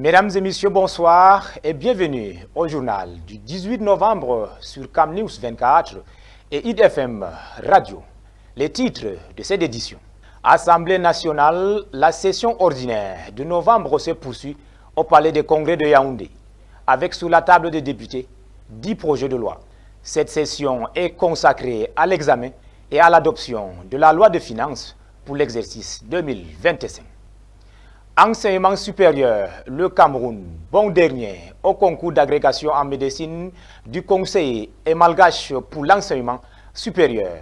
Mesdames et messieurs, bonsoir et bienvenue au journal du 18 novembre sur Cam News 24 et IDFM Radio. Les titres de cette édition. Assemblée nationale, la session ordinaire de novembre se poursuit au Palais des Congrès de Yaoundé, avec sur la table des députés 10 projets de loi. Cette session est consacrée à l'examen et à l'adoption de la loi de finances pour l'exercice 2025. Enseignement supérieur, le Cameroun, bon dernier au concours d'agrégation en médecine du Conseil et malgache pour l'enseignement supérieur.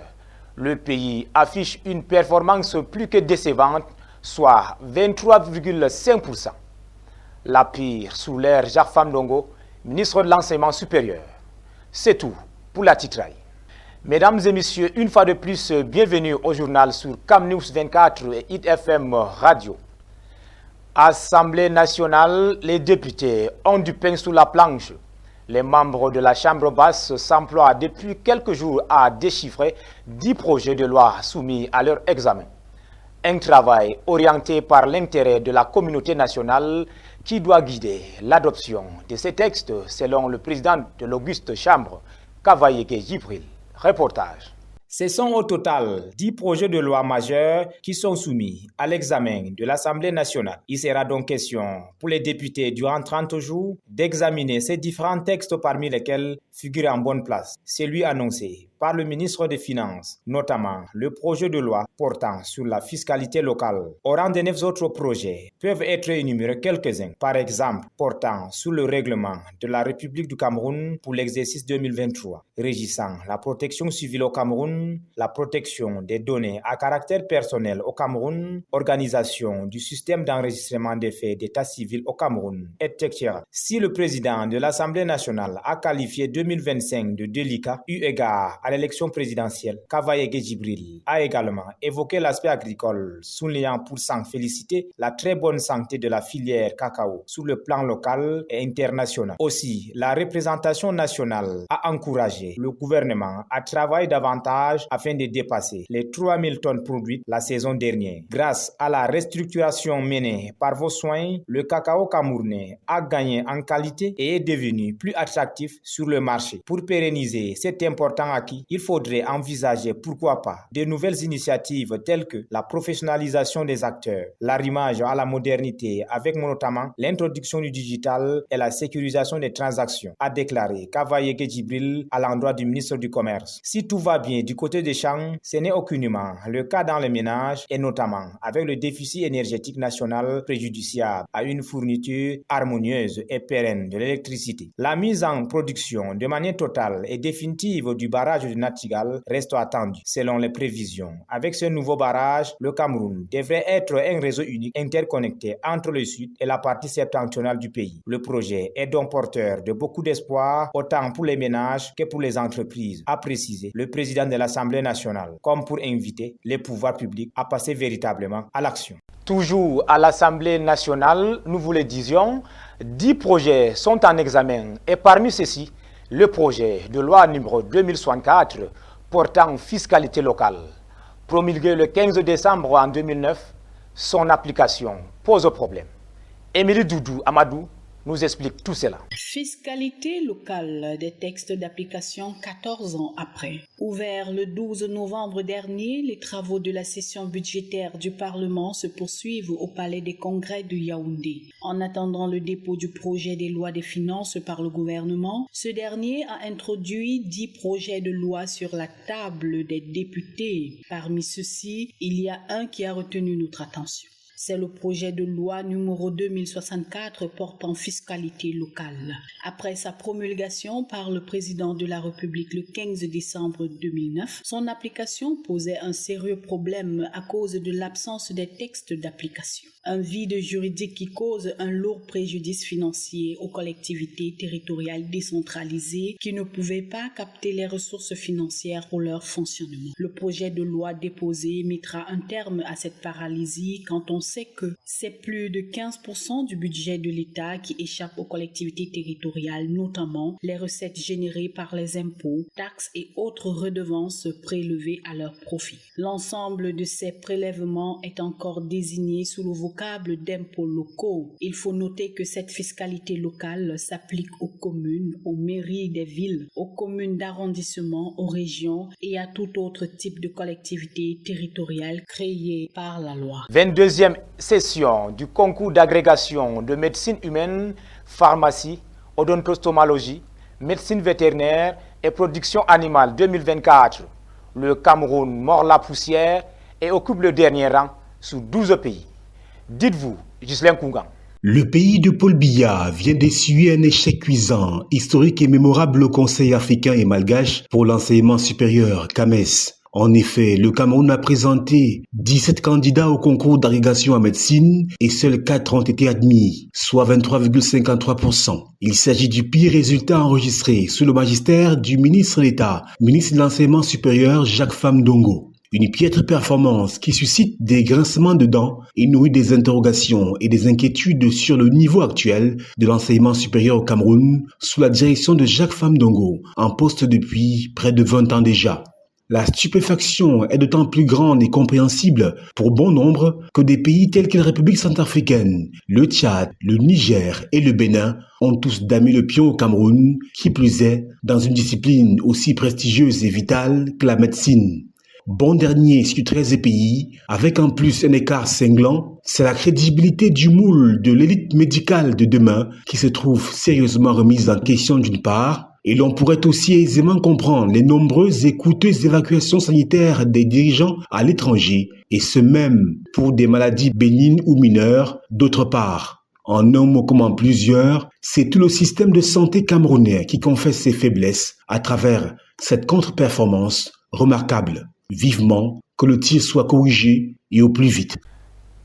Le pays affiche une performance plus que décevante, soit 23,5%. La pire sous l'ère Jacques Famdongo, ministre de l'enseignement supérieur. C'est tout pour la titraille. Mesdames et messieurs, une fois de plus, bienvenue au journal sur Cam News 24 et IDFM Radio. Assemblée nationale, les députés ont du pain sous la planche. Les membres de la Chambre basse s'emploient depuis quelques jours à déchiffrer 10 projets de loi soumis à leur examen. Un travail orienté par l'intérêt de la communauté nationale qui doit guider l'adoption de ces textes selon le président de l'Auguste Chambre, Kavaye Djibril. Reportage. Ce sont au total 10 projets de loi majeurs qui sont soumis à l'examen de l'Assemblée nationale. Il sera donc question pour les députés durant 30 jours d'examiner ces différents textes parmi lesquels figure en bonne place celui annoncé par le ministre des Finances, notamment le projet de loi portant sur la fiscalité locale. Au rang des 9 autres projets peuvent être énumérés quelques-uns, par exemple portant sur le règlement de la République du Cameroun pour l'exercice 2023, régissant la protection civile au Cameroun, la protection des données à caractère personnel au Cameroun, organisation du système d'enregistrement des faits d'état civil au Cameroun, etc. Si le président de l'Assemblée nationale a qualifié 2025 de délicat eu égard à l'élection présidentielle, Kavaye Djibril a également évoqué l'aspect agricole, soulignant pour s'en féliciter la très bonne santé de la filière cacao sur le plan local et international. Aussi, la représentation nationale a encouragé le gouvernement à travailler davantage afin de dépasser les 3000 tonnes produites la saison dernière. Grâce à la restructuration menée par vos soins, le cacao camerounais a gagné en qualité et est devenu plus attractif sur le marché. Pour pérenniser cet important acquis, il faudrait envisager, pourquoi pas, de nouvelles initiatives telles que la professionnalisation des acteurs, l'arrimage à la modernité avec notamment l'introduction du digital et la sécurisation des transactions, a déclaré Kavaye Djibril à l'endroit du ministre du Commerce. Si tout va bien du côté des champs, ce n'est aucunement le cas dans les ménages et notamment avec le déficit énergétique national préjudiciable à une fourniture harmonieuse et pérenne de l'électricité. La mise en production de manière totale et définitive du barrage de Natigal reste attendue. Selon les prévisions, avec ce nouveau barrage, le Cameroun devrait être un réseau unique interconnecté entre le sud et la partie septentrionale du pays. Le projet est donc porteur de beaucoup d'espoir, autant pour les ménages que pour les entreprises, a précisé le président de l'Assemblée nationale, comme pour inviter les pouvoirs publics à passer véritablement à l'action. Toujours à l'Assemblée nationale, nous vous le disions, 10 projets sont en examen et parmi ceux-ci, le projet de loi numéro 2064 portant fiscalité locale. Promulgué le 15 décembre en 2009, son application pose problème. Émilie Doudou Amadou nous explique tout cela. Fiscalité locale des textes d'application 14 ans après. Ouvert le 12 novembre dernier, les travaux de la session budgétaire du Parlement se poursuivent au Palais des Congrès de Yaoundé. En attendant le dépôt du projet des lois des finances par le gouvernement, ce dernier a introduit 10 projets de loi sur la table des députés. Parmi ceux-ci, il y a un qui a retenu notre attention. C'est le projet de loi numéro 2064 portant fiscalité locale. Après sa promulgation par le président de la République le 15 décembre 2009, son application posait un sérieux problème à cause de l'absence des textes d'application. Un vide juridique qui cause un lourd préjudice financier aux collectivités territoriales décentralisées qui ne pouvaient pas capter les ressources financières pour leur fonctionnement. Le projet de loi déposé mettra un terme à cette paralysie quand on sait que c'est plus de 15% du budget de l'État qui échappe aux collectivités territoriales, notamment les recettes générées par les impôts, taxes et autres redevances prélevées à leur profit. L'ensemble de ces prélèvements est encore désigné sous le vocable d'impôts locaux. Il faut noter que cette fiscalité locale s'applique aux communes, aux mairies des villes, aux communes d'arrondissement, aux régions et à tout autre type de collectivité territoriale créée par la loi. 22e session du concours d'agrégation de médecine humaine, pharmacie, odontostomologie, médecine vétérinaire et production animale 2024. Le Cameroun mord la poussière et occupe le dernier rang sur 12 pays. Dites-vous, Ghislain Koungan. Le pays de Paul Biya vient d'essuyer un échec cuisant, historique et mémorable au Conseil africain et malgache pour l'enseignement supérieur, CAMES. En effet, le Cameroun a présenté 17 candidats au concours d'agrégation en médecine et seuls 4 ont été admis, soit 23,53%. Il s'agit du pire résultat enregistré sous le magistère du ministre d'État, ministre de l'Enseignement supérieur Jacques Famdongo. Une piètre performance qui suscite des grincements de dents et nourrit des interrogations et des inquiétudes sur le niveau actuel de l'enseignement supérieur au Cameroun sous la direction de Jacques Famdongo, en poste depuis près de 20 ans déjà. La stupéfaction est d'autant plus grande et compréhensible pour bon nombre que des pays tels que la République centrafricaine, le Tchad, le Niger et le Bénin ont tous damé le pion au Cameroun, qui plus est dans une discipline aussi prestigieuse et vitale que la médecine. Bon dernier sur 13 pays, avec en plus un écart cinglant, c'est la crédibilité du moule de l'élite médicale de demain qui se trouve sérieusement remise en question d'une part, et l'on pourrait aussi aisément comprendre les nombreuses et coûteuses évacuations sanitaires des dirigeants à l'étranger, et ce même pour des maladies bénignes ou mineures, d'autre part. En un mot comme en plusieurs, c'est tout le système de santé camerounais qui confesse ses faiblesses à travers cette contre-performance remarquable. Vivement que le tir soit corrigé et au plus vite.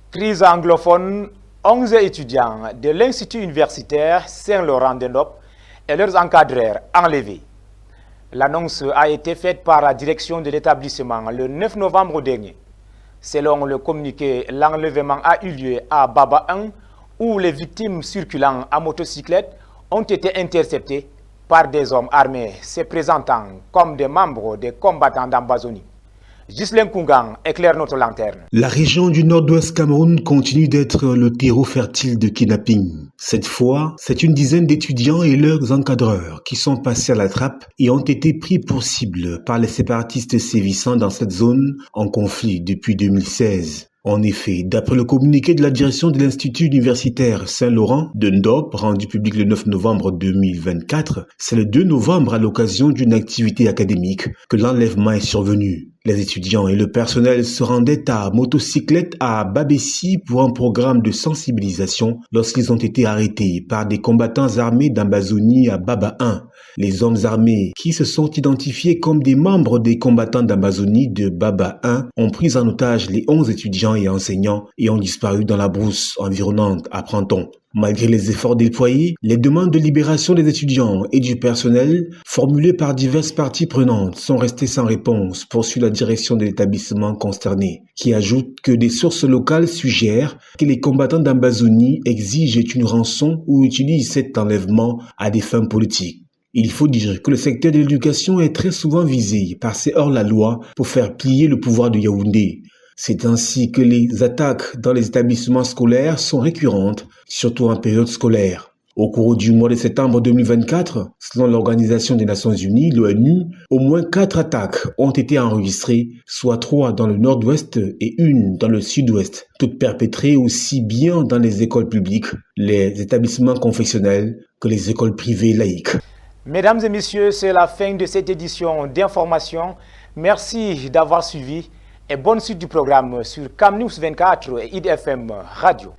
Crise anglophone, 11 étudiants de l'Institut universitaire Saint-Laurent-de-Nop et leurs encadreurs enlevés. L'annonce a été faite par la direction de l'établissement le 9 novembre dernier. Selon le communiqué, l'enlèvement a eu lieu à Baba 1, où les victimes circulant à motocyclette ont été interceptées par des hommes armés se présentant comme des membres des combattants d'Ambazonie. Ghislain Koungan éclaire notre lanterne. La région du nord-ouest Cameroun continue d'être le terreau fertile de kidnapping. Cette fois, c'est une dizaine d'étudiants et leurs encadreurs qui sont passés à la trappe et ont été pris pour cible par les séparatistes sévissant dans cette zone en conflit depuis 2016. En effet, d'après le communiqué de la direction de l'Institut universitaire Saint-Laurent de Ndop, rendu public le 9 novembre 2024, c'est le 2 novembre à l'occasion d'une activité académique que l'enlèvement est survenu. Les étudiants et le personnel se rendaient à motocyclette à Babessi pour un programme de sensibilisation lorsqu'ils ont été arrêtés par des combattants armés d'Ambazonie à Baba 1. Les hommes armés qui se sont identifiés comme des membres des combattants d'Ambazonie de Baba 1 ont pris en otage les 11 étudiants et enseignants et ont disparu dans la brousse environnante, apprend-on. Malgré les efforts déployés, les demandes de libération des étudiants et du personnel formulées par diverses parties prenantes sont restées sans réponse, poursuit la direction de l'établissement concerné, qui ajoute que des sources locales suggèrent que les combattants d'Ambazonie exigent une rançon ou utilisent cet enlèvement à des fins politiques. Il faut dire que le secteur de l'éducation est très souvent visé par ces hors-la-loi pour faire plier le pouvoir de Yaoundé. C'est ainsi que les attaques dans les établissements scolaires sont récurrentes, surtout en période scolaire. Au cours du mois de septembre 2024, selon l'Organisation des Nations Unies, l'ONU, au moins 4 attaques ont été enregistrées, soit 3 dans le nord-ouest et 1 dans le sud-ouest, toutes perpétrées aussi bien dans les écoles publiques, les établissements confessionnels que les écoles privées laïques. Mesdames et messieurs, c'est la fin de cette édition d'information. Merci d'avoir suivi et bonne suite du programme sur CamNews 24 et IDFM Radio.